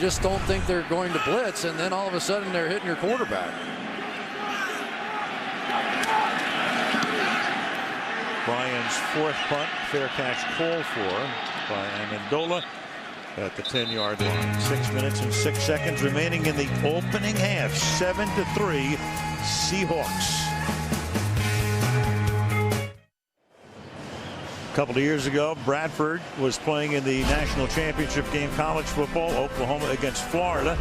just don't think they're going to blitz, and then all of a sudden they're hitting your quarterback. Bryant's fourth punt, fair catch called for by Amendola at the 10-yard line. 6 minutes and 6 seconds remaining in the opening half. 7-3 Seahawks. A couple of years ago, Bradford was playing in the national championship game, college football, Oklahoma against Florida.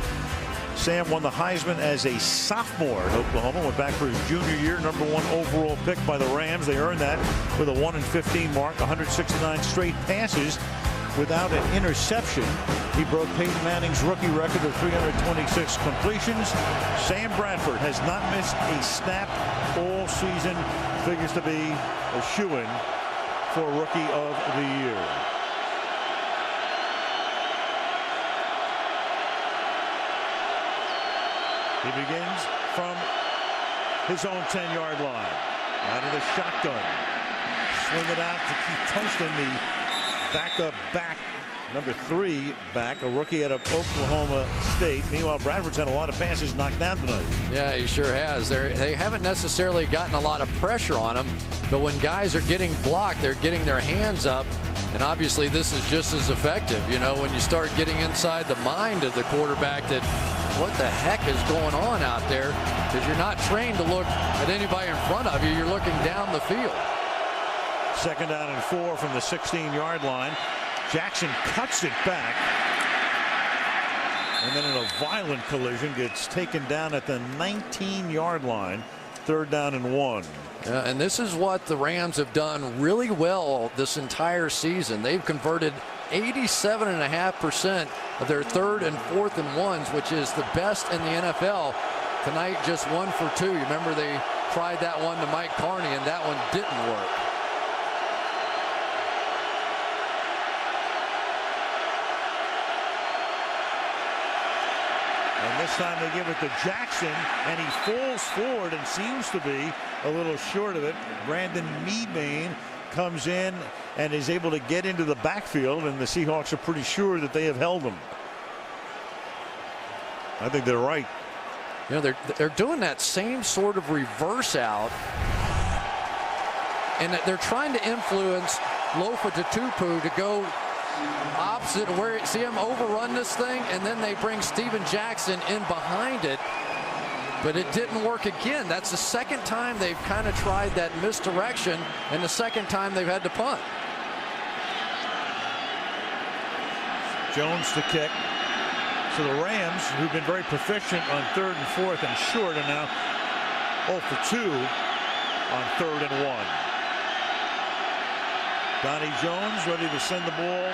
Sam won the Heisman as a sophomore in Oklahoma, went back for his junior year, #1 overall pick by the Rams. They earned that with a 1-15 mark, 169 straight passes without an interception. He broke Peyton Manning's rookie record of 326 completions. Sam Bradford has not missed a snap all season. Figures to be a shoo-in for Rookie of the Year. He begins from his own 10-yard line. Out of the shotgun. Swing it out to Keith Tunston, the backup back, #3 back, a rookie out of Oklahoma State. Meanwhile, Bradford's had a lot of passes knocked down tonight. Yeah, he sure has. They haven't necessarily gotten a lot of pressure on him, but when guys are getting blocked, they're getting their hands up. And obviously this is just as effective. You know, when you start getting inside the mind of the quarterback, that what the heck is going on out there, because you're not trained to look at anybody in front of you. You're looking down the field. 2nd down and 4 from the 16-yard line. Jackson cuts it back. And then in a violent collision gets taken down at the 19-yard line. 3rd down and 1. And this is what the Rams have done really well this entire season. They've converted 87.5% of their 3rd and 4th and 1s, which is the best in the NFL. Tonight, just 1 for 2. You remember they tried that one to Mike Carney, and that one didn't work. And this time they give it to Jackson, and he falls forward and seems to be a little short of it. Brandon Meadbane comes in and is able to get into the backfield, and the Seahawks are pretty sure that they have held him. I think they're right. You know, they're doing that same sort of reverse out, and they're trying to influence Lofa Tatupu to go opposite of where, see him overrun this thing, and then they bring Steven Jackson in behind it, but it didn't work again. That's the 2nd time they've kind of tried that misdirection, and the 2nd time they've had to punt. Jones to kick. So the Rams, who've been very proficient on 3rd and 4th and short, are now 0 for 2 on 3rd and 1. Donnie Jones ready to send the ball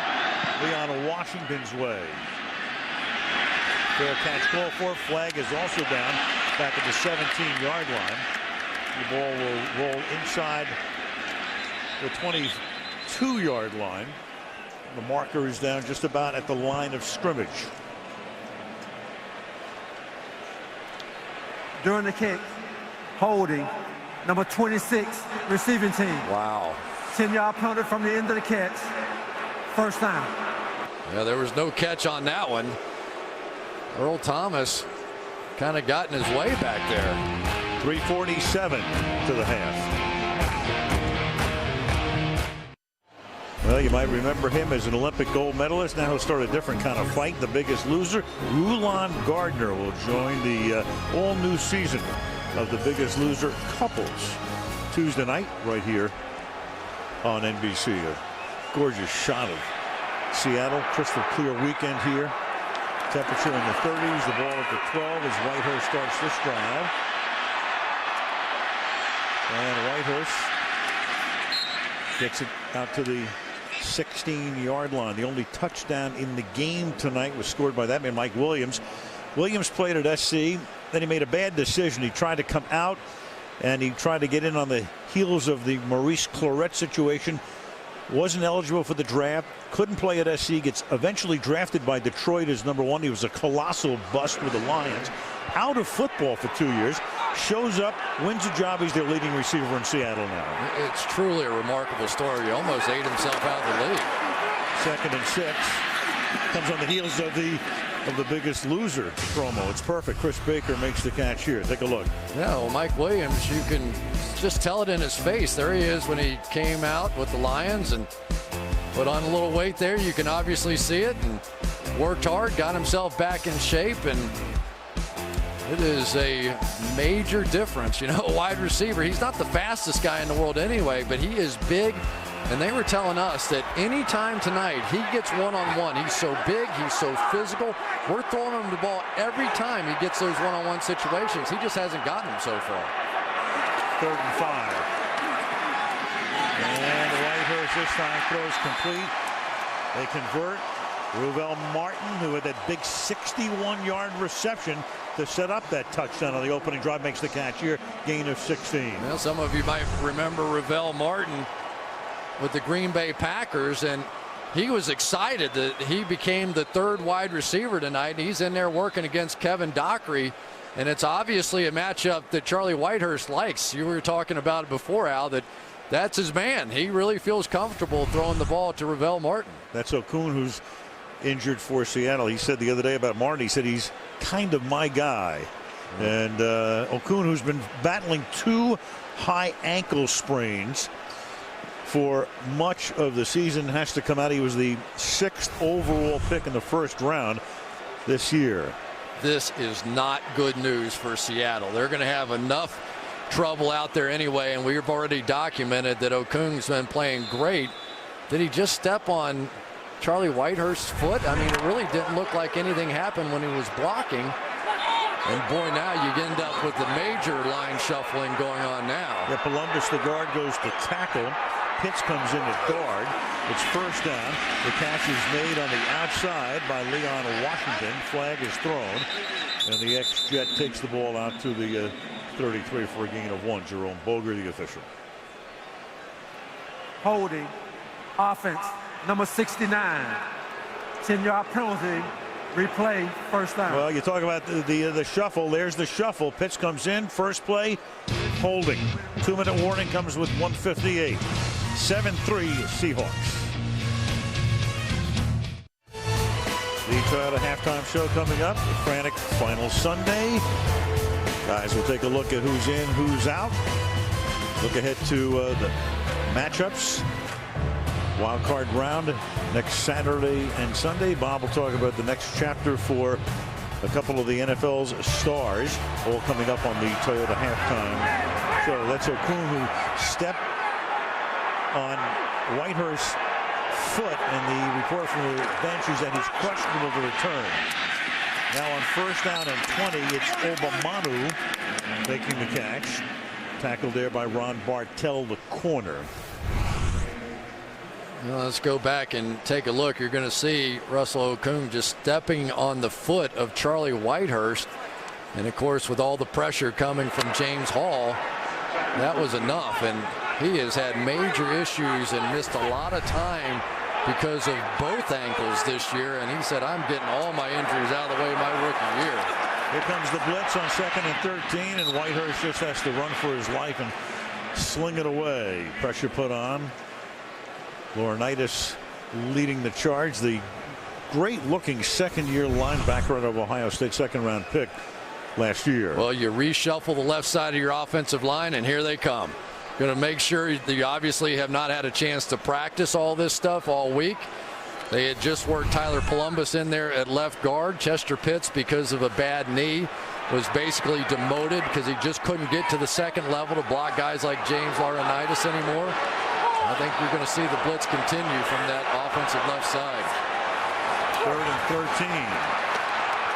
Leon Washington's way. Fair catch call for. Flag is also down back at the 17-yard line. The ball will roll inside the 22-yard line. The marker is down just about at the line of scrimmage. During the kick, holding, number 26, receiving team. Wow. 10-yard punter from the end of the catch. 1st down. Yeah, there was no catch on that one. Earl Thomas kind of got in his way back there. 3:47 to the half. Well, you might remember him as an Olympic gold medalist. Now he'll start a different kind of fight. The Biggest Loser. Rulon Gardner will join the all-new season of The Biggest Loser couples Tuesday night right here on NBC. A gorgeous shot of Seattle. Crystal clear weekend here. Temperature in the 30s. The ball at the 12 as Whitehurst starts this drive. And Whitehurst gets it out to the 16-yard line. The only touchdown in the game tonight was scored by that man, Mike Williams. Williams played at SC. Then he made a bad decision. He tried to come out, and he tried to get in on the heels of the Maurice Clarett situation. Wasn't eligible for the draft. Couldn't play at SC. Gets eventually drafted by Detroit as #1. He was a colossal bust with the Lions. Out of football for 2 years. Shows up, wins a job. He's their leading receiver in Seattle now. It's truly a remarkable story. He almost ate himself out of the league. 2nd and 6. Comes on the heels of the of the Biggest Loser promo. It's perfect. Chris Baker makes the catch here. Take a look. Yeah, well, Mike Williams, you can just tell it in his face. There he is when he came out with the Lions and put on a little weight there. You can obviously see it, and worked hard, got himself back in shape, and it is a major difference. You know, a wide receiver, he's not the fastest guy in the world anyway, but he is big. And they were telling us that anytime tonight he gets one-on-one, he's so big, he's so physical. We're throwing him the ball every time he gets those one-on-one situations. He just hasn't gotten them so far. 3rd and 5. And Whitehurst this time throws complete. They convert. Ruvell Martin, who had that big 61-yard reception to set up that touchdown on the opening drive, makes the catch here. Gain of 16. Well, some of you might remember Ruvell Martin with the Green Bay Packers, and he was excited that he became the 3rd wide receiver tonight. He's in there working against Kevin Dockery, and it's obviously a matchup that Charlie Whitehurst likes. You were talking about it before, Al, that's his man. He really feels comfortable throwing the ball to Ruvell Martin. That's Okun, who's injured for Seattle. He said the other day about Martin, he said he's kind of my guy. And Okun, who's been battling 2 high ankle sprains for much of the season, has to come out. He was the 6th overall pick in the 1st round this year. This is not good news for Seattle. They're going to have enough trouble out there anyway, and we've already documented that Okun's been playing great. Did he just step on Charlie Whitehurst's foot? I mean, it really didn't look like anything happened when he was blocking. And boy, now you end up with the major line shuffling going on now. Yeah, Columbus, the guard, goes to tackle. Pitts comes in at guard. It's 1st down. The catch is made on the outside by Leon Washington. Flag is thrown, and the ex-Jet takes the ball out to the 33 for a gain of 1. Jerome Boger, the official. Holding. Offense. Number 69. 10-yard penalty. Replay. 1st down. Well, you talk about the shuffle. There's the shuffle. Pitts comes in. First play. Holding. 2-minute warning comes with 1:58. 7-3 Seahawks. The Toyota halftime show coming up. The frantic final Sunday. Guys, we'll take a look at who's in, who's out. Look ahead to the matchups. Wild card round next Saturday and Sunday. Bob will talk about the next chapter for a couple of the NFL's stars, all coming up on the Toyota halftime show. That's Okun, who stepped on Whitehurst's foot, and the report from the bench is that he's questionable to return. Now on 1st down and 20, it's Obamanu making the catch. Tackled there by Ron Bartell, the corner. Well, let's go back and take a look. You're going to see Russell Okun just stepping on the foot of Charlie Whitehurst. And of course, with all the pressure coming from James Hall, that was enough. And he has had major issues and missed a lot of time because of both ankles this year. And he said, I'm getting all my injuries out of the way my rookie year. Here comes the blitz on 2nd and 13, and Whitehurst just has to run for his life and sling it away. Pressure put on. Laurinaitis leading the charge. The great-looking 2nd-year linebacker out of Ohio State, 2nd-round pick last year. Well, you reshuffle the left side of your offensive line, and here they come. Going to make sure that you obviously have not had a chance to practice all this stuff all week. They had just worked Tyler Columbus in there at left guard. Chester Pitts, because of a bad knee, was basically demoted because he just couldn't get to the 2nd level to block guys like James Laurinaitis anymore. I think you're going to see the blitz continue from that offensive left side. 3rd and 13.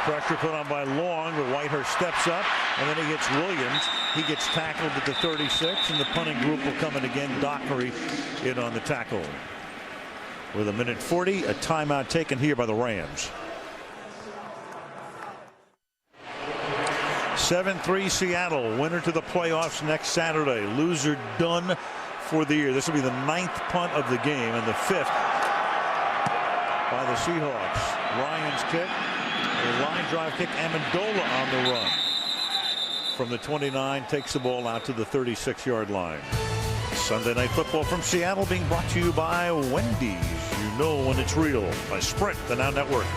Pressure put on by Long, but Whitehurst steps up, and then he gets Williams. He gets tackled at the 36, and the punting group will come in again. Dockery in on the tackle. With 1:40, a timeout taken here by the Rams. 7-3 Seattle. Winner to the playoffs next Saturday. Loser done for the year. This will be the 9th punt of the game and the 5th by the Seahawks. Ryan's kick, a line drive kick. Amendola on the run from the 29, takes the ball out to the 36-yard line. Sunday Night Football from Seattle being brought to you by Wendy's. You know when it's real. By Sprint, the Now Network.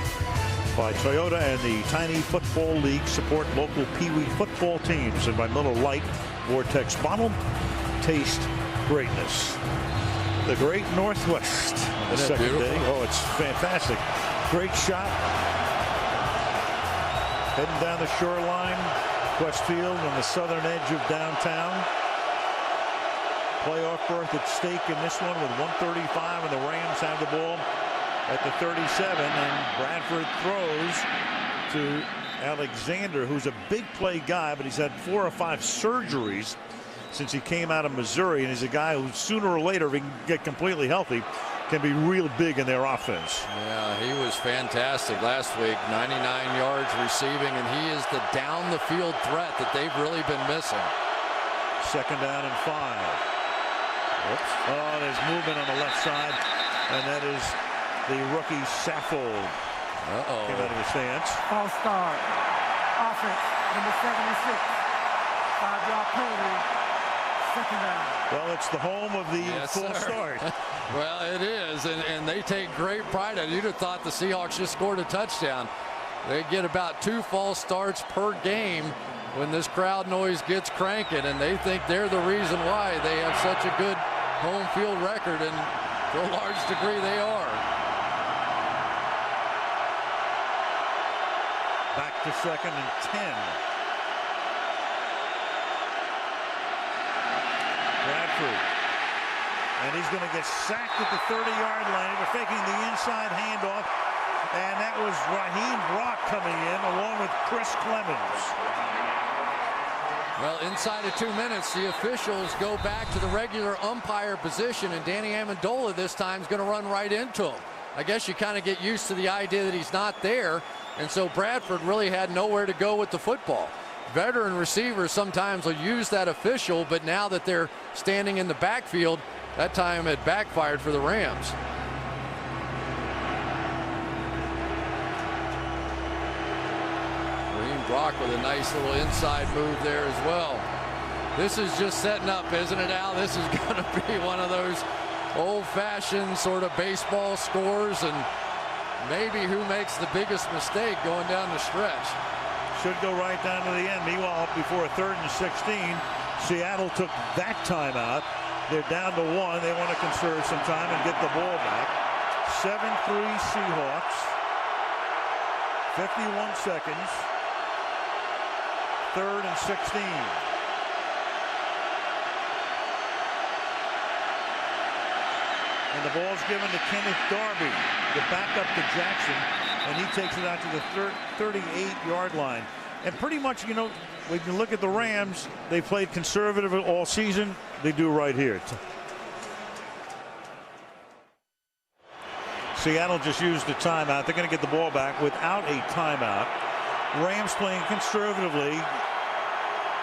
by Toyota and the Tiny Football League. Support local Pee Wee football teams. And by Miller Lite Vortex Bottle. Taste greatness. The Great Northwest on the second day. Oh, it's fantastic. Great shot. Heading down the shoreline. Westfield on the southern edge of downtown. Playoff berth at stake in this one with 1:35, and the Rams have the ball at the 37, and Bradford throws to Alexander, who's a big play guy, but he's had 4 or 5 surgeries since he came out of Missouri, and he's a guy who sooner or later, if he can get completely healthy, can be real big in their offense. Yeah, he was fantastic last week. 99 yards receiving, and he is the down the field threat that they've really been missing. 2nd down and 5. Oops. Oh, there's movement on the left side, and that is the rookie Saffold. Came out of his stance. False start. Offense, number 76. 5-yard penalty. 2nd down. Well, it's the home of the false start. Well, it is, and they take great pride in it. You'd have thought the Seahawks just scored a touchdown. They get about 2 false starts per game when this crowd noise gets cranking, and they think they're the reason why they have such a good home field record, and to a large degree they are. Back to 2nd and 10. Bradford. And he's going to get sacked at the 30-yard line. They're faking the inside handoff. And that was Raheem Brock coming in along with Chris Clemens. Well, inside of 2 minutes, the officials go back to the regular umpire position, and Danny Amendola this time is going to run right into him. I guess you kind of get used to the idea that he's not there, and so Bradford really had nowhere to go with the football. Veteran receivers sometimes will use that official, but now that they're standing in the backfield, that time it backfired for the Rams. Brock with a nice little inside move there as well. This is just setting up, isn't it, Al? This is going to be one of those old-fashioned sort of baseball scores, and maybe who makes the biggest mistake going down the stretch. Should go right down to the end. Meanwhile, before 3rd and 16, Seattle took that timeout. They're down to 1. They want to conserve some time and get the ball back. 7-3 Seahawks. 51 seconds. 3rd and 16. And the ball's given to Kenneth Darby, the backup to Jackson, and he takes it out to the 38-yard line. And pretty much, you know, when you look at the Rams, they played conservative all season. They do right here. Seattle just used a timeout. They're going to get the ball back without a timeout. Rams playing conservatively.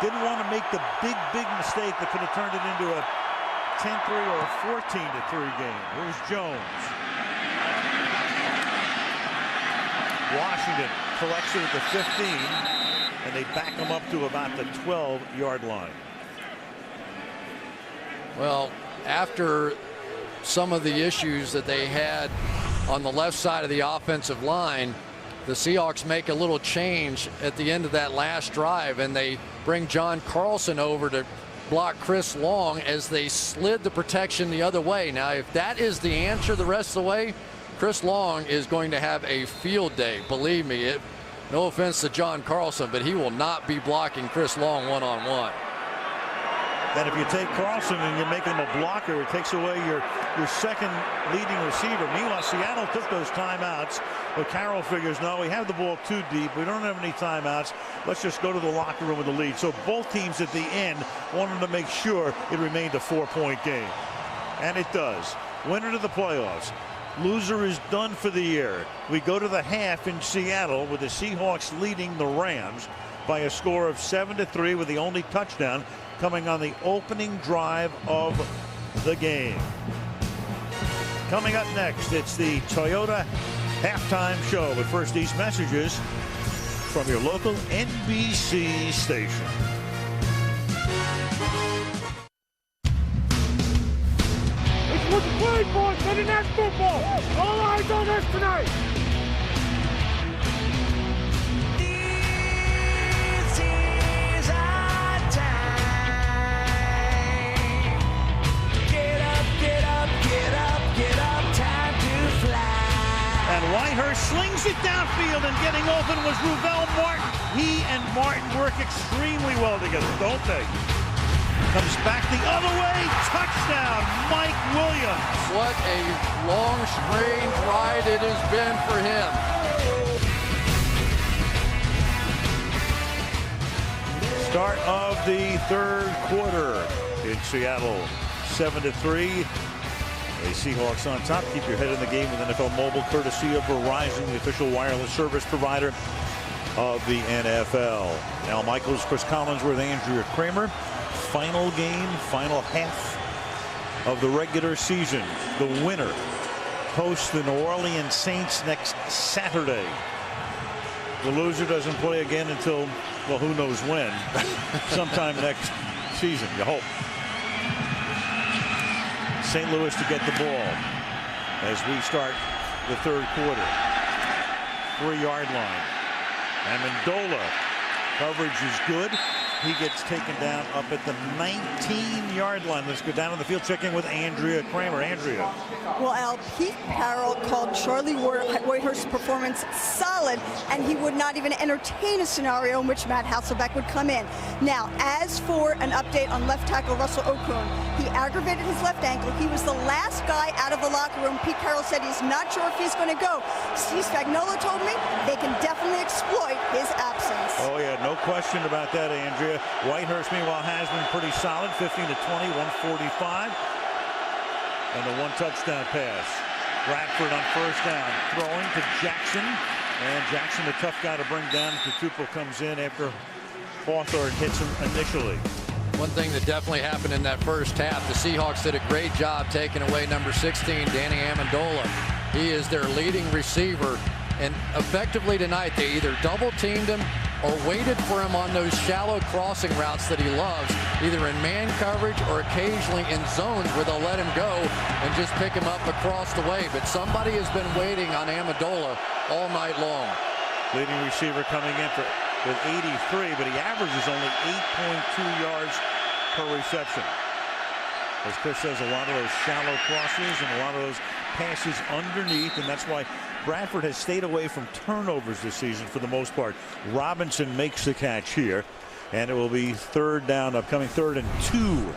Didn't want to make the big mistake that could have turned it into a 10-3 or a 14-3 game. Here's Jones. Washington collects it at the 15, and they back them up to about the 12-yard line. Well, after some of the issues that they had on the left side of the offensive line, the Seahawks make a little change at the end of that last drive, and they bring John Carlson over to block Chris Long as they slid the protection the other way. Now, if that is the answer the rest of the way, Chris Long is going to have a field day. Believe me, no offense to John Carlson, but he will not be blocking Chris Long one-on-one. And if you take Carlson and you make him a blocker, it takes away your second leading receiver. Meanwhile, Seattle took those timeouts, but Carroll figures, no, we have the ball too deep. We don't have any timeouts. Let's just go to the locker room with the lead. So both teams at the end wanted to make sure it remained a 4-point game. And it does. Winner to the playoffs. Loser is done for the year. We go to the half in Seattle with the Seahawks leading the Rams by a score of 7-3, with the only touchdown coming on the opening drive of the game. Coming up next, it's the Toyota halftime show. But first, these messages from your local NBC station. It's what you played for, Sunday Night Football. All eyes on us tonight. Running open was Ruvell Martin. He and Martin work extremely well together, don't they? Comes back the other way. Touchdown, Mike Williams. What a long, strange ride it has been for him. Start of the third quarter in Seattle, 7-3. The Seahawks on top. Keep your head in the game with NFL Mobile, courtesy of Verizon, the official wireless service provider of the NFL. Al Michaels, Chris Collinsworth, Andrea Kramer. Final game, final half of the regular season. The winner hosts the New Orleans Saints next Saturday. The loser doesn't play again until, well, who knows when. Sometime next season, you hope. St. Louis to get the ball as we start the third quarter. 3-yard line. Amendola. Coverage is good. He gets taken down up at the 19-yard line. Let's go down on the field, checking with Andrea Kramer. Andrea. Well, Al, Pete Carroll called Charlie Whitehurst's performance solid, and he would not even entertain a scenario in which Matt Hasselbeck would come in. Now, as for an update on left tackle Russell Okung, he aggravated his left ankle. He was the last guy out of the locker room. Pete Carroll said he's not sure if he's going to go. Steve Spagnuolo told me they can definitely exploit his absence. Oh, yeah, no question about that, Andrea. Whitehurst, meanwhile, has been pretty solid. 15-20, 145. And the one touchdown pass. Bradford on first down, throwing to Jackson. And Jackson, the tough guy to bring down. Tutupo comes in after Hawthorne hits him initially. One thing that definitely happened in that first half, the Seahawks did a great job taking away number 16, Danny Amendola. He is their leading receiver. And effectively tonight, they either double-teamed him or waited for him on those shallow crossing routes that he loves, either in man coverage or occasionally in zones where they'll let him go and just pick him up across the way. But somebody has been waiting on Amendola all night long. Leading receiver coming in with 83, but he averages only 8.2 yards per reception. As Chris says, a lot of those shallow crosses and a lot of those passes underneath, and that's why Bradford has stayed away from turnovers this season for the most part. Robinson makes the catch here, and it will be third down, upcoming 3rd and 2.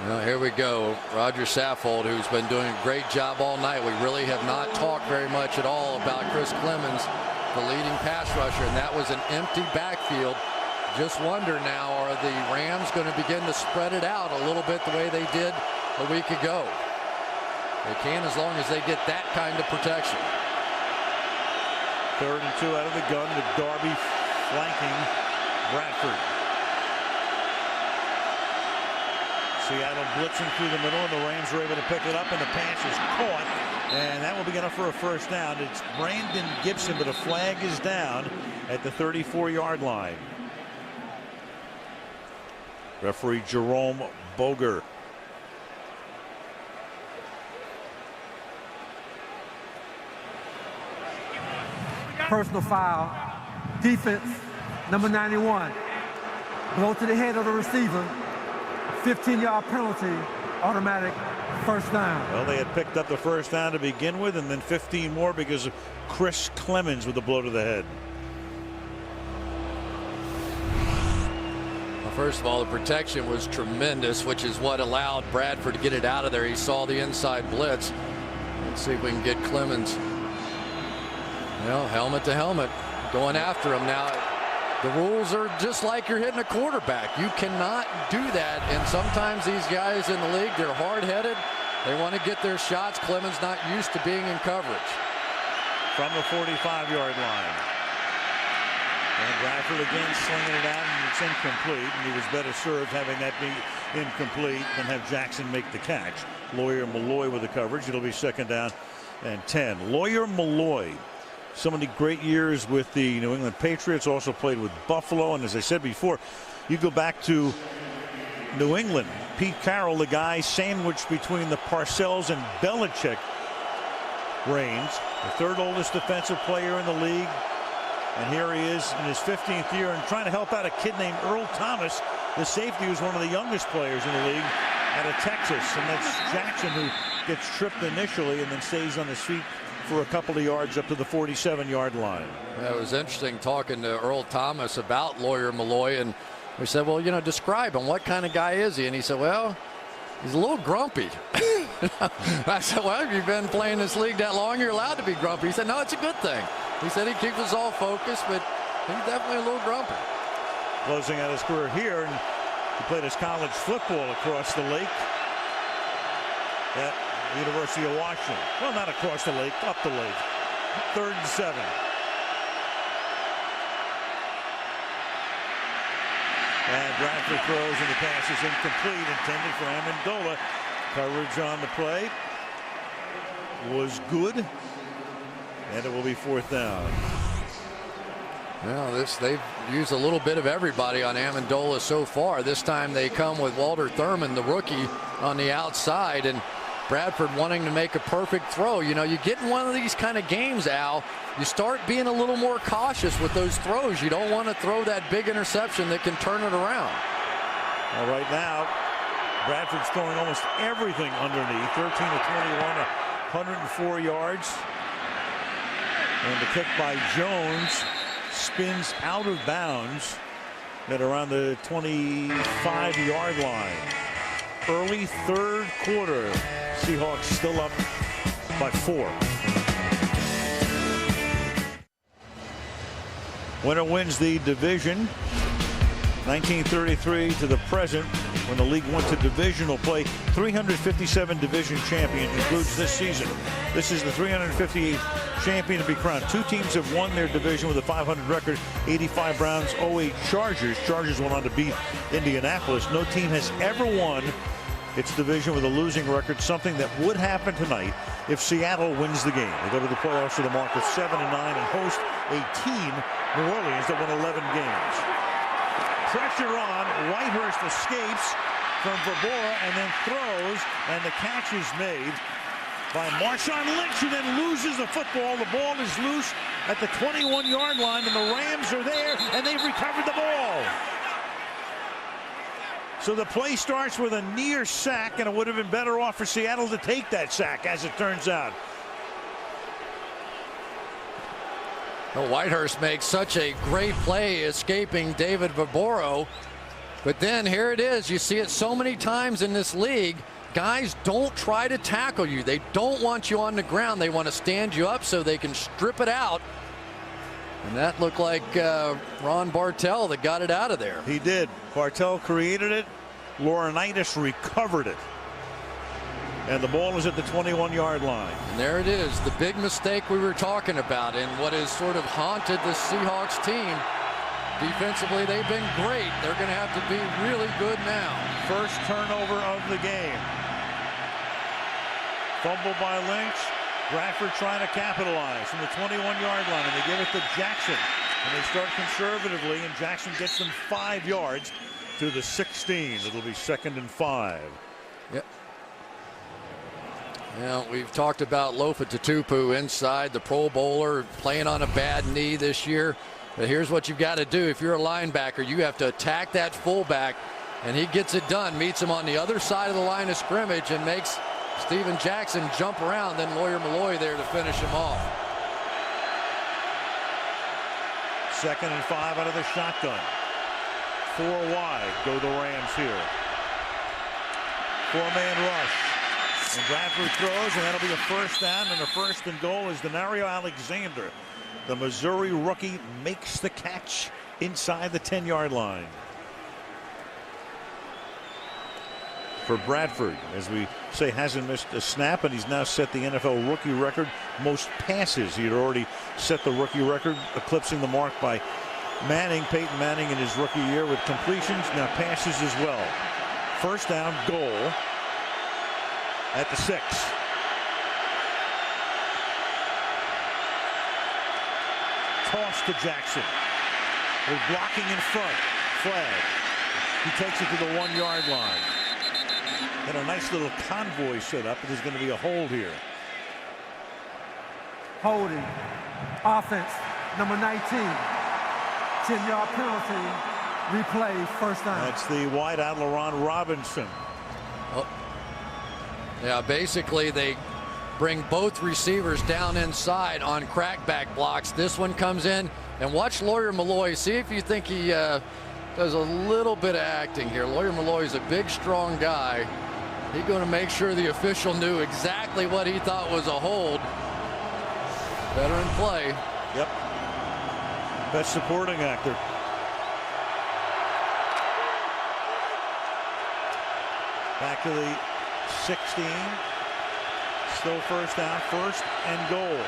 Well, here we go. Roger Saffold, who's been doing a great job all night. We really have not talked very much at all about Chris Clemens, the leading pass rusher, and that was an empty backfield. Just wonder now, are the Rams going to begin to spread it out a little bit the way they did a week ago? They can, as long as they get that kind of protection. 3rd and 2 out of the gun with Darby flanking Bradford. Seattle blitzing through the middle, and the Rams are able to pick it up, and the pass is caught, and that will be enough for a first down. It's Brandon Gibson, but a flag is down at the 34-yard line. Referee Jerome Boger. Personal foul. Defense, number 91. Blow to the head of the receiver. 15-yard penalty. Automatic first down. Well, they had picked up the first down to begin with, and then 15 more because of Chris Clemens with a blow to the head. First of all, the protection was tremendous, which is what allowed Bradford to get it out of there. He saw the inside blitz. Let's see if we can get Clemens. Well, helmet to helmet, going after him. Now, the rules are just like you're hitting a quarterback. You cannot do that, and sometimes these guys in the league, they're hard-headed. They want to get their shots. Clemens not used to being in coverage. From the 45-yard line. And Bradford again slinging it out, and it's incomplete. And he was better served having that be incomplete than have Jackson make the catch. Lawyer Malloy with the coverage. It'll be 2nd down and 10. Lawyer Malloy, so many great years with the New England Patriots, also played with Buffalo. And as I said before, you go back to New England. Pete Carroll, the guy sandwiched between the Parcells and Belichick reigns. The 3rd oldest defensive player in the league. And here he is in his 15th year and trying to help out a kid named Earl Thomas, the safety, who's one of the youngest players in the league out of Texas. And that's Jackson, who gets tripped initially and then stays on his feet for a couple of yards up to the 47-yard line. Yeah, it was interesting talking to Earl Thomas about Lawyer Milloy, and we said, well, describe him. What kind of guy is he? And he said, well, he's a little grumpy. I said, well, you've been playing this league that long, you're allowed to be grumpy. He said, no, it's a good thing. He said he keeps us all focused, but he's definitely a little grumpy. Closing out his career here, and he played his college football across the lake at the University of Washington. Well, not across the lake, up the lake. 3rd and 7. And Bradford throws, and the pass is incomplete, intended for Amendola. Coverage on the play was good, and it will be 4th down. Well, they've used a little bit of everybody on Amendola so far. This time they come with Walter Thurman, the rookie, on the outside, and Bradford wanting to make a perfect throw. You get in one of these kind of games, Al, you start being a little more cautious with those throws. You don't want to throw that big interception that can turn it around. Well, right now, Bradford's throwing almost everything underneath. 13 to 21, 104 yards. And the kick by Jones spins out of bounds at around the 25-yard line. Early 3rd quarter. Seahawks still up by 4. Winner wins the division. 1933 to the present, when the league went to divisional play. 357 division champions includes this season. This is the 358th champion to be crowned. 2 teams have won their division with a 500 record. 85 Browns, 08 Chargers. Chargers went on to beat Indianapolis. No team has ever won its division with a losing record, something that would happen tonight if Seattle wins the game. They go to the playoffs with a mark of 7-9 and host a team, New Orleans, that won 11 games. Pressure on. Whitehurst escapes from Verbora and then throws, and the catch is made by Marshawn Lynch, who then loses the football. The ball is loose at the 21-yard line, and the Rams are there, and they've recovered the ball. So the play starts with a near sack, and it would have been better off for Seattle to take that sack, as it turns out. Well, Whitehurst makes such a great play escaping David Verboro. But then here it is. You see it so many times in this league. Guys don't try to tackle you. They don't want you on the ground. They want to stand you up so they can strip it out. And that looked like Ron Bartell that got it out of there. He did. Bartell created it. Laurinaitis recovered it. And the ball is at the 21-yard line. And there it is, the big mistake we were talking about, and what has sort of haunted the Seahawks team. Defensively, they've been great. They're going to have to be really good now. First turnover of the game. Fumble by Lynch. Bradford trying to capitalize from the 21-yard line, and they give it to Jackson. And they start conservatively, and Jackson gets them 5 yards to the 16. It'll be 2nd and 5. Yep. Well, we've talked about Lofa Tatupu inside, the Pro Bowler, playing on a bad knee this year. But here's what you've got to do. If you're a linebacker, you have to attack that fullback, and he gets it done, meets him on the other side of the line of scrimmage, and makes Steven Jackson jump around. Then Lawyer Milloy there to finish him off. 2nd and 5 out of the shotgun. 4 wide. Go the Rams here. 4-man rush. And Bradford throws, and that'll be a 1st down, and the 1st and goal is Denario Alexander. The Missouri rookie makes the catch inside the 10-yard line. For Bradford, as we say, hasn't missed a snap, and he's now set the NFL rookie record. Most passes. He had already set the rookie record, eclipsing the mark by Peyton Manning in his rookie year with completions, now passes as well. 1st down, goal at the 6. Toss to Jackson. With blocking in front. Flag. He takes it to the 1-yard line. And a nice little convoy set up. There's going to be a hold here. Holding. Offense, number 19. 10-yard penalty. Replay, 1st down. That's the wideout, LaRon Robinson. Oh. Yeah, basically they bring both receivers down inside on crackback blocks. This one comes in, and watch Lawyer Malloy. See if you think he does a little bit of acting here. Lawyer Malloy is a big, strong guy. He's going to make sure the official knew exactly what he thought was a hold. Veteran play. Yep. Best supporting actor. Back to the 16. Still first down, first and goal.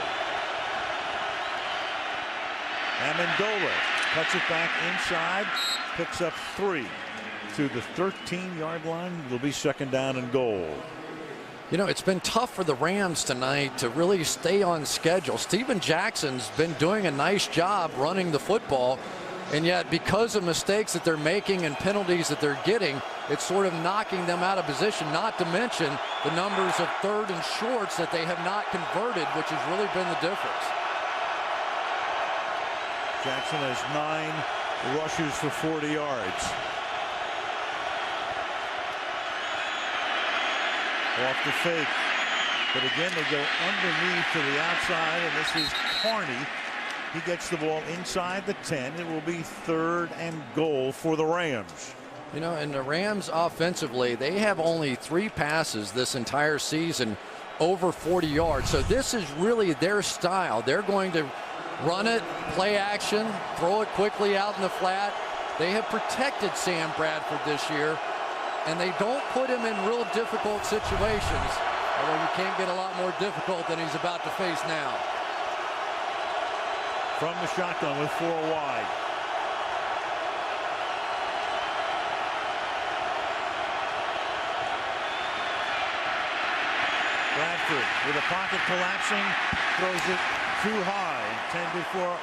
Amendola cuts it back inside, picks up 3 to the 13-yard line. It'll be second down and goal. You know, it's been tough for the Rams tonight to really stay on schedule. Steven Jackson's been doing a nice job running the football, and yet because of mistakes that they're making and penalties that they're getting, it's sort of knocking them out of position, not to mention the numbers of third and shorts that they have not converted, which has really been the difference. Jackson has 9 rushes for 40 yards. Off the fake. But again, they go underneath to the outside, and this is Carney. He gets the ball inside the 10. It will be third and goal for the Rams. You know, and the Rams offensively, they have only 3 passes this entire season over 40 yards. So this is really their style. They're going to run it, play action, throw it quickly out in the flat. They have protected Sam Bradford this year, and they don't put him in real difficult situations, although you can't get a lot more difficult than he's about to face now. From the shotgun with 4 wide. Bradford with the pocket collapsing, throws it too high, intended for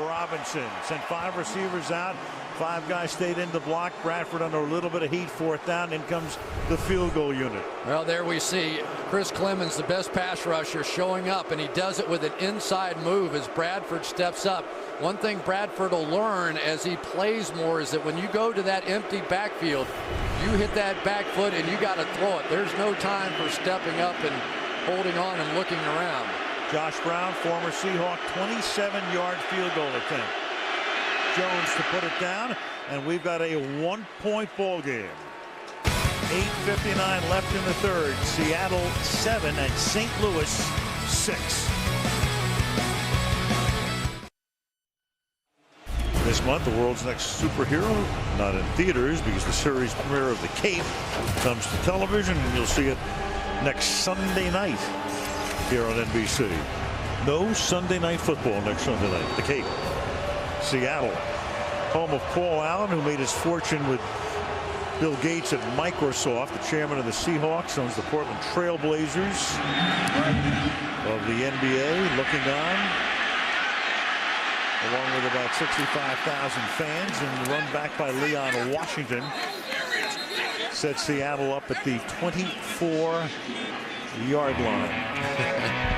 Robinson. Sent 5 receivers out, 5 guys stayed in the block. Bradford under a little bit of heat, 4th down. In comes the field goal unit. Well, there we see Chris Clemens, the best pass rusher, showing up, and he does it with an inside move as Bradford steps up. One thing Bradford will learn as he plays more is that when you go to that empty backfield, you hit that back foot and you got to throw it. There's no time for stepping up and holding on and looking around. Josh Brown, former Seahawk, 27-yard field goal attempt. Jones to put it down, and we've got a 1-point ball game. 8:59 left in the third. Seattle 7 and St. Louis 6. This month, the world's next superhero, not in theaters because the series premiere of The Cape comes to television, and you'll see it next Sunday night here on NBC. No Sunday night football next Sunday night. The Cape. Seattle, home of Paul Allen, who made his fortune with Bill Gates at Microsoft. The chairman of the Seahawks, owns the Portland Trail Blazers of the NBA, looking on, along with about 65,000 fans, and run back by Leon Washington. Set Seattle up at the 24-yard line.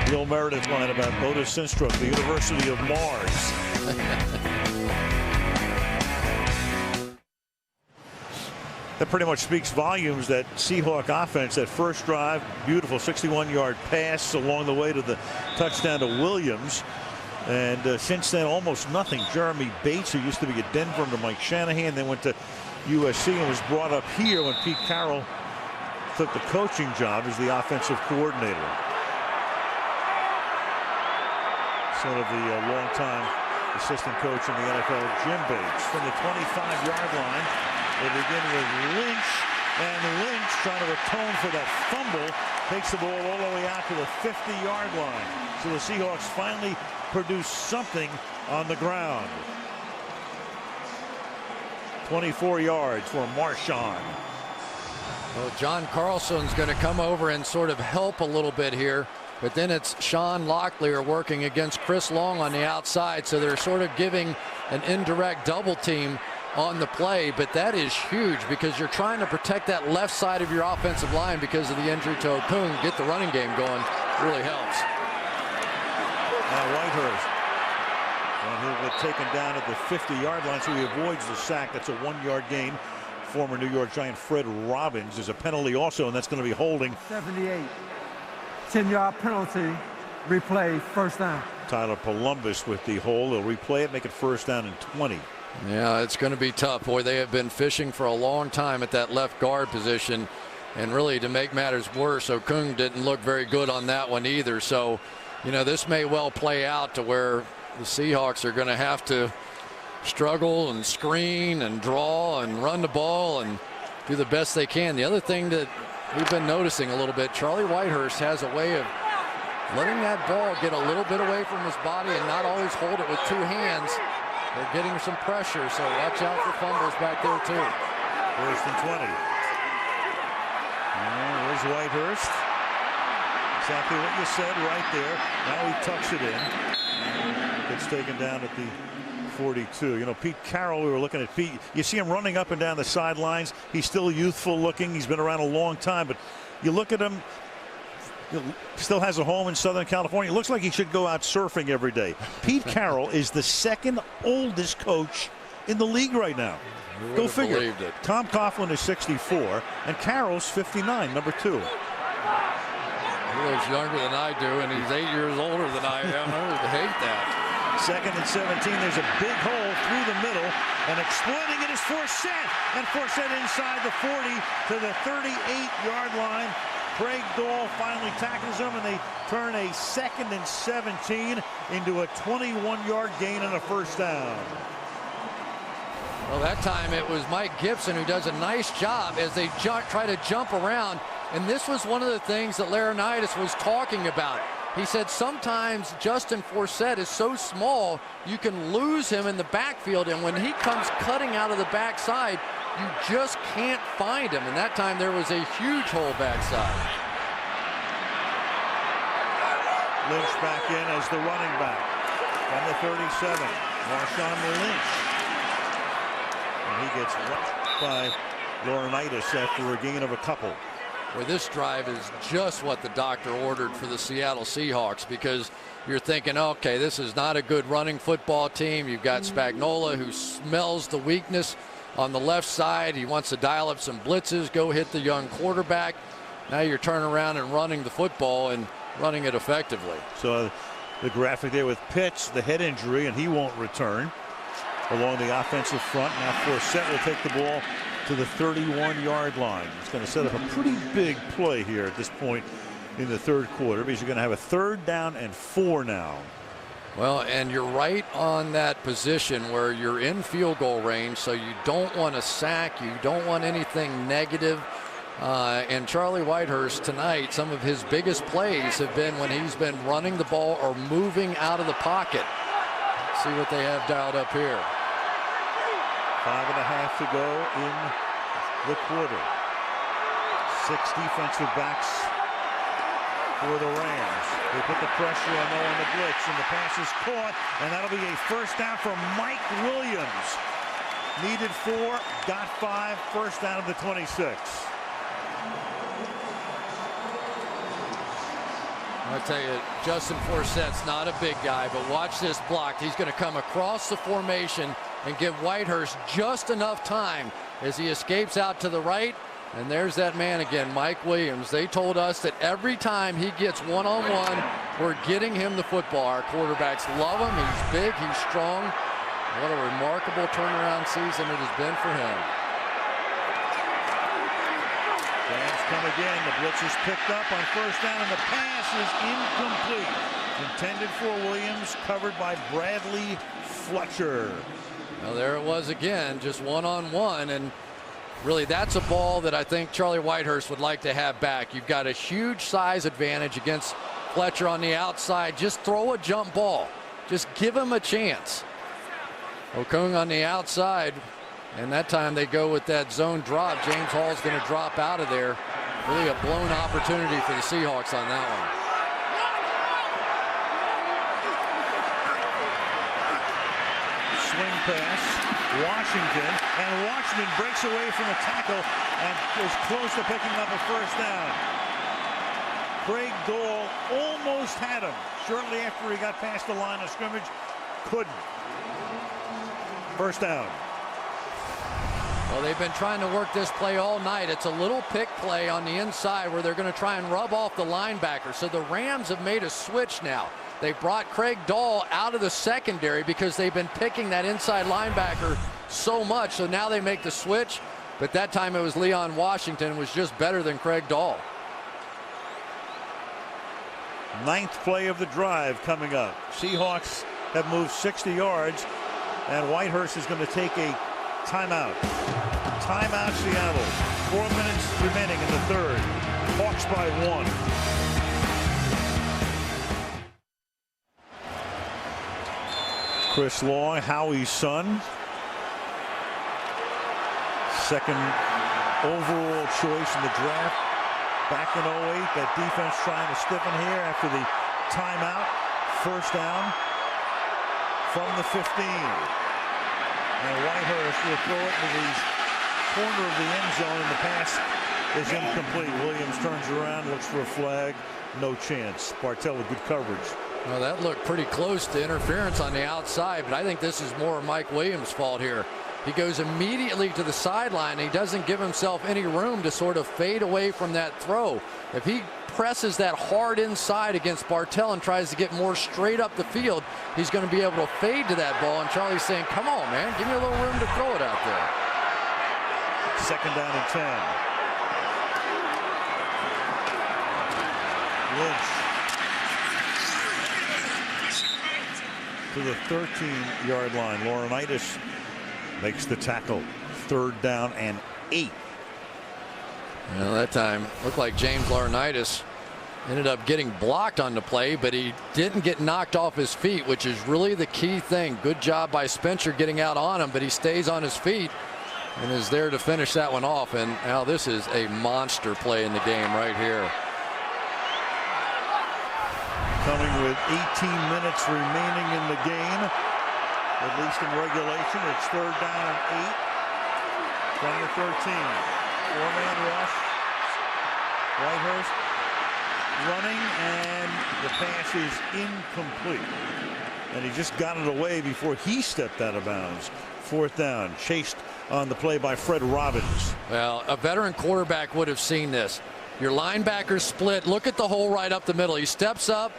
Bill Meredith line about Otis Sinstrup, the University of Mars. That pretty much speaks volumes, that Seahawk offense. That first drive, beautiful 61-yard pass along the way to the touchdown to Williams. And since then, almost nothing. Jeremy Bates, who used to be at Denver under Mike Shanahan, then went to USC and was brought up here when Pete Carroll took the coaching job as the offensive coordinator. Sort of the longtime assistant coach in the NFL, Jim Bates. From the 25-yard line, they begin with Lynch, and Lynch, trying to atone for that fumble, takes the ball all the way out to the 50-yard line. So the Seahawks finally produce something on the ground. 24 yards for Marshawn. Well, John Carlson's going to come over and sort of help a little bit here, but then it's Sean Locklear working against Chris Long on the outside, so they're sort of giving an indirect double team on the play. But that is huge because you're trying to protect that left side of your offensive line because of the injury to Okung. Get the running game going really helps. Now Whitehurst, and he'll get taken down at the 50-yard line, so he avoids the sack. That's a 1-yard gain. Former New York Giant Fred Robbins is a penalty also, and that's going to be holding. 78. 10-yard penalty, replay, first down. Tyler Columbus with the hole. They'll replay it, make it first down and 20. Yeah, it's going to be tough. Boy, they have been fishing for a long time at that left guard position. And really, to make matters worse, Okung didn't look very good on that one either. So, you know, this may well play out to where the Seahawks are going to have to struggle and screen and draw and run the ball and do the best they can. The other thing that we've been noticing a little bit, Charlie Whitehurst has a way of letting that ball get a little bit away from his body and not always hold it with two hands. They're getting some pressure, so watch out for fumbles back there too. First and 20. There's Whitehurst. Exactly what you said right there. Now he tucks it in. Gets taken down at the 42. You know, Pete Carroll, we were looking at Pete. You see him running up and down the sidelines. He's still youthful looking. He's been around a long time, but you look at him, he still has a home in Southern California. It looks like he should go out surfing every day. Pete Carroll is the second oldest coach in the league right now. Go figure. It. Tom Coughlin is 64 and Carroll's 59, number 2. He looks younger than I do, and he's 8 years older than I am. I would hate that. Second and 17. There's a big hole through the middle, and exploiting it is Forsett. And Forsett inside the 40 to the 38-yard line. Craig Dahl finally tackles him, and they turn a 2nd and 17 into a 21-yard gain and a first down. Well, that time it was Mike Gibson who does a nice job as they try to jump around. And this was one of the things that Laurinaitis was talking about. He said sometimes Justin Forsett is so small you can lose him in the backfield, and when he comes cutting out of the backside, you just can't find him. And that time there was a huge hole backside. Lynch back in as the running back from the 37. Marshawn Lynch. And he gets rushed by Laurinaitis after a gain of a couple. Well, this drive is just what the doctor ordered for the Seattle Seahawks, because you're thinking, okay, this is not a good running football team. You've got Spagnuolo, who smells the weakness on the left side. He wants to dial up some blitzes, go hit the young quarterback. Now you're turning around and running the football and running it effectively. So the graphic there with Pitts, the head injury, and he won't return along the offensive front. Now Forsett will take the ball to the 31-yard line. It's going to set up a pretty big play here at this point in the third quarter, because you're going to have a 3rd down and 4 now. Well, and you're right on that position where you're in field goal range, so you don't want to sack, you don't want anything negative. And Charlie Whitehurst tonight, some of his biggest plays have been when he's been running the ball or moving out of the pocket. Let's see what they have dialed up here. 5.5 to go in the quarter. 6 defensive backs for the Rams. They put the pressure on the blitz, and the pass is caught, and that'll be a first down for Mike Williams. Needed 4, got 5, first down of the 26. I'll tell you, Justin Forsett's not a big guy, but watch this block. He's going to come across the formation and give Whitehurst just enough time as he escapes out to the right. And there's that man again, Mike Williams. They told us that every time he gets one-on-one, we're getting him the football. Our quarterbacks love him. He's big, he's strong. What a remarkable turnaround season it has been for him. Rams come again. The blitz is picked up on first down, and the pass is incomplete. Intended for Williams, covered by Bradley Fletcher. Well, there it was again, just one-on-one, and really that's a ball that I think Charlie Whitehurst would like to have back. You've got a huge size advantage against Fletcher on the outside. Just throw a jump ball. Just give him a chance. Okung on the outside, and that time they go with that zone drop. James Hall's going to drop out of there. Really a blown opportunity for the Seahawks on that one. Swing pass, Washington, and Washington breaks away from the tackle and is close to picking up a first down. Craig Dahl almost had him shortly after he got past the line of scrimmage. Couldn't. First down. Well, they've been trying to work this play all night. It's a little pick play on the inside where they're going to try and rub off the linebacker. So the Rams have made a switch now. They brought Craig Dahl out of the secondary because they've been picking that inside linebacker so much. So now they make the switch. But that time it was Leon Washington, was just better than Craig Dahl. 9th play of the drive coming up. Seahawks have moved 60 yards, and Whitehurst is going to take a timeout. Timeout, Seattle. 4 minutes remaining in the third. Hawks by 1. Chris Long, Howie's son. Second overall choice in the draft. Back in 08, that defense trying to stiffen here after the timeout. First down from the 15. And Whitehurst will throw it to the corner of the end zone, and the pass is incomplete. Williams turns around, looks for a flag. No chance. Bartell with good coverage. Well, that looked pretty close to interference on the outside, but I think this is more Mike Williams' fault here. He goes immediately to the sideline. He doesn't give himself any room to sort of fade away from that throw. If he presses that hard inside against Bartell and tries to get more straight up the field, he's going to be able to fade to that ball. And Charlie's saying, come on, man, give me a little room to throw it out there. Second down and 10. Lynch to the 13-yard line. Laurinaitis makes the tackle. Third down and 8. Well, that time looked like James Laurinaitis ended up getting blocked on the play, but he didn't get knocked off his feet, which is really the key thing. Good job by Spencer getting out on him, but he stays on his feet and is there to finish that one off. And now this is a monster play in the game right here. Coming with 18 minutes remaining in the game, at least in regulation. It's third down and 8 from the 13. Four-man rush. Whitehurst running, and the pass is incomplete. And he just got it away before he stepped out of bounds. Fourth down, chased on the play by Fred Robbins. Well, a veteran quarterback would have seen this. Your linebacker split. Look at the hole right up the middle. He steps up.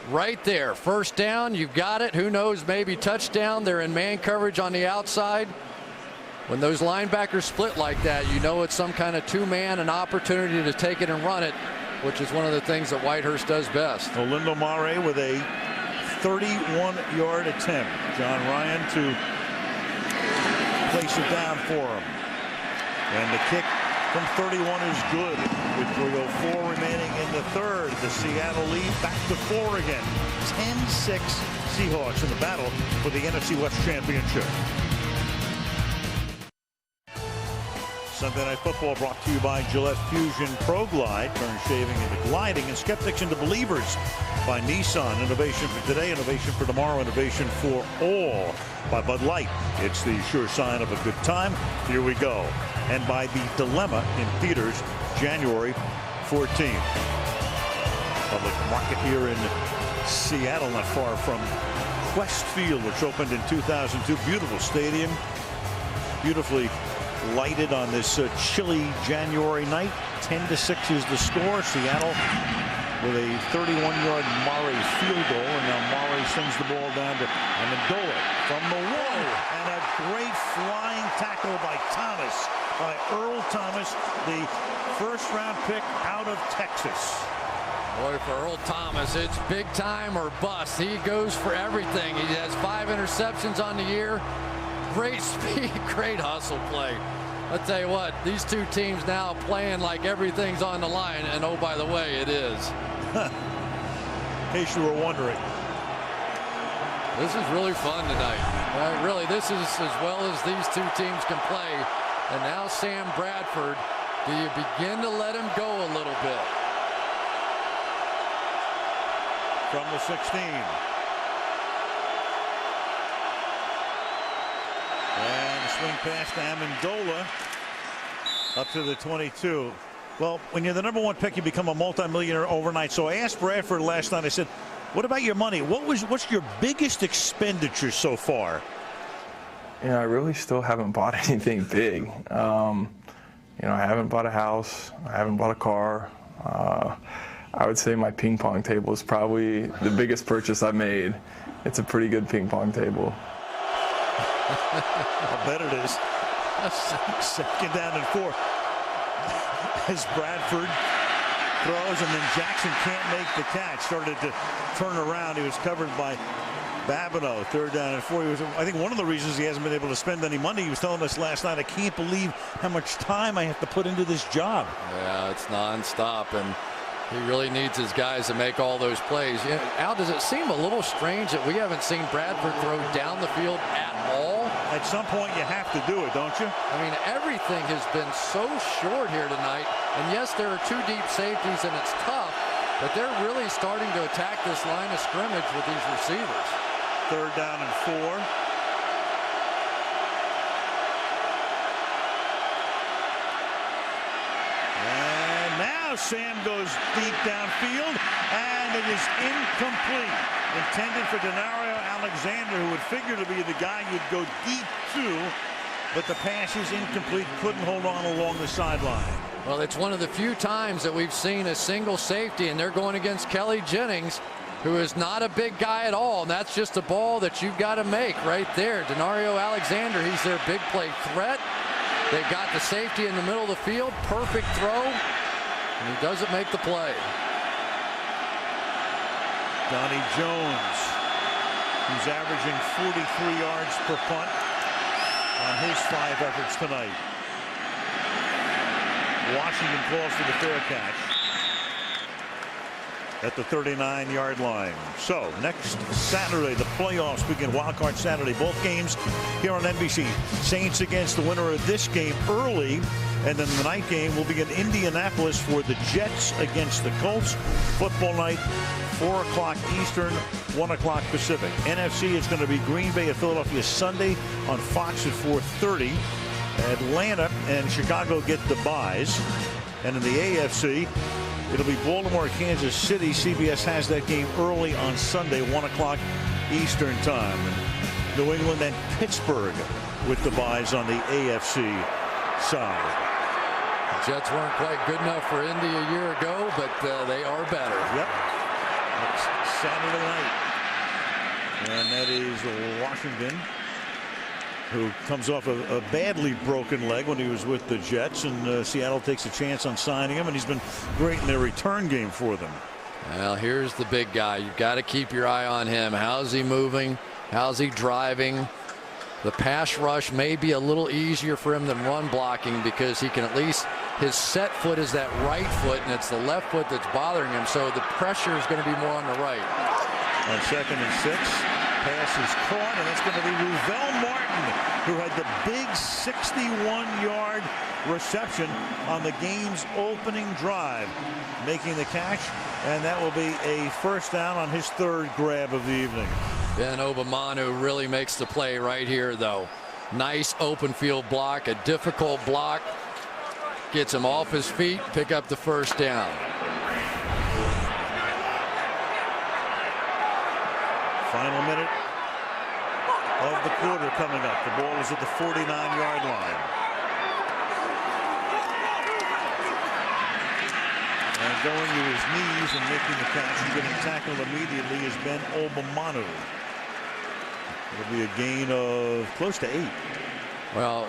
Right there, first down, you've got it. Who knows, maybe touchdown. They're in man coverage on the outside. When those linebackers split like that, you know it's some kind of two-man, an opportunity to take it and run it, which is one of the things that Whitehurst does best. Olindo Mare with a 31-yard attempt. John Ryan to place it down for him. And the kick from 31 is good with 3:04 remaining in the third. The Seattle lead back to 4 again. 10-6 Seahawks in the battle for the NFC West Championship. Sunday Night Football brought to you by Gillette Fusion Pro Glide. Turn shaving into gliding and skeptics into believers by Nissan. Innovation for today, innovation for tomorrow, innovation for all. By Bud Light, it's the sure sign of a good time. Here we go. And by The Dilemma in theaters January 14th. Public market here in Seattle, not far from Quest Field, which opened in 2002. Beautiful stadium, beautifully lighted on this chilly January night. 10-6 is the score. Seattle with a 31-yard Mare field goal, and now Mare sends the ball down to Amendola from the wall, and a great flying tackle by Earl Thomas, the first-round pick out of Texas. Boy, for Earl Thomas, it's big time or bust. He goes for everything. He has 5 interceptions on the year. Great speed, great hustle play. I'll tell you what, these two teams now playing like everything's on the line, and oh, by the way, it is. In case you were wondering. This is really fun tonight. Really, this is as well as these two teams can play. And now Sam Bradford, do you begin to let him go a little bit? From the 16. And the swing pass to Amendola up to the 22. Well, when you're the #1 pick, you become a multimillionaire overnight. So I asked Bradford last night, I said, what about your money? What's your biggest expenditure so far? I really still haven't bought anything big. I haven't bought a house. I haven't bought a car. I would say my ping pong table is probably the biggest purchase I've made. It's a pretty good ping pong table. I'll bet it is. 2nd down and 4. As Bradford throws, and then Jackson can't make the catch. Started to turn around. He was covered by Babineau. 3rd down and 4. I think one of the reasons he hasn't been able to spend any money, he was telling us last night, I can't believe how much time I have to put into this job. Yeah, it's nonstop, and he really needs his guys to make all those plays. Al, does it seem a little strange that we haven't seen Bradford throw down the field at all? At some point you have to do it, don't you? I mean, everything has been so short here tonight. And yes, there are 2 deep safeties, and it's tough, but they're really starting to attack this line of scrimmage with these receivers. 3rd down and 4. And now Sam goes deep downfield, and it is incomplete. Intended for Denario Alexander, who would figure to be the guy you'd go deep to, but the pass is incomplete. Couldn't hold on along the sideline. Well, it's one of the few times that we've seen a single safety, and they're going against Kelly Jennings, who is not a big guy at all, and that's just a ball that you've got to make right there. Denario Alexander, he's their big play threat. They've got the safety in the middle of the field, perfect throw, and he doesn't make the play. Donnie Jones, who's averaging 43 yards per punt on his 5 efforts tonight. Washington calls for the fair catch at the 39-yard line. So next Saturday, the playoffs begin. Wildcard Saturday, both games here on NBC. Saints against the winner of this game early, and then the night game will be in Indianapolis for the Jets against the Colts. Football night, 4 o'clock Eastern, 1 o'clock Pacific. NFC is going to be Green Bay at Philadelphia Sunday on Fox at 4:30. Atlanta and Chicago get the byes. And in the AFC, it'll be Baltimore, Kansas City. CBS has that game early on Sunday, 1 o'clock Eastern time. And New England and Pittsburgh with the byes on the AFC side. The Jets weren't quite good enough for Indy a year ago, but they are better. Yep. Next Saturday night. And that is Washington, who comes off a badly broken leg when he was with the Jets, and Seattle takes a chance on signing him, and he's been great in their return game for them. Well, here's the big guy. You've got to keep your eye on him. How's he moving? How's he driving? The pass rush may be a little easier for him than run blocking, because he can at least, his set foot is that right foot, and it's the left foot that's bothering him, so the pressure is going to be more on the right. On 2nd and 6. Pass is caught, and it's going to be Ruvell Martin, who had the big 61-yard reception on the game's opening drive, making the catch, and that will be a 1st down on his 3rd grab of the evening. Ben Obamanu really makes the play right here, though. Nice open field block, a difficult block, gets him off his feet, pick up the 1st down. Final minute of the quarter coming up. The ball is at the 49-yard line. And going to his knees and making the catch and getting tackled immediately is Ben Obamanu. It'll be a gain of close to 8. Well,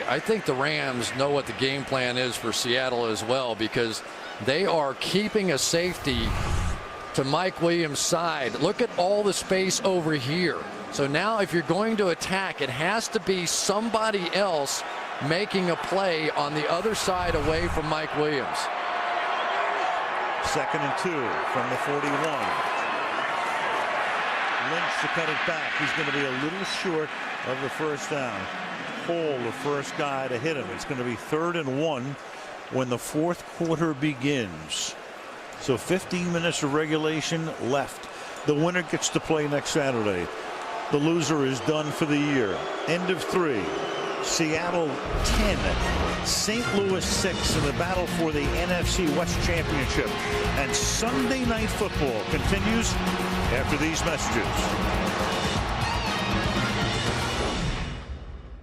I think the Rams know what the game plan is for Seattle as well, because they are keeping a safety to Mike Williams' side. Look at all the space over here. So now if you're going to attack, it has to be somebody else making a play on the other side away from Mike Williams. 2nd and 2 from the 41. Lynch to cut it back. He's going to be a little short of the 1st down. Hall, the first guy to hit him. It's going to be 3rd and 1 when the 4th quarter begins. So 15 minutes of regulation left. The winner gets to play next Saturday. The loser is done for the year. End of 3. Seattle 10. St. Louis 6 in the battle for the NFC West Championship. And Sunday Night Football continues after these messages.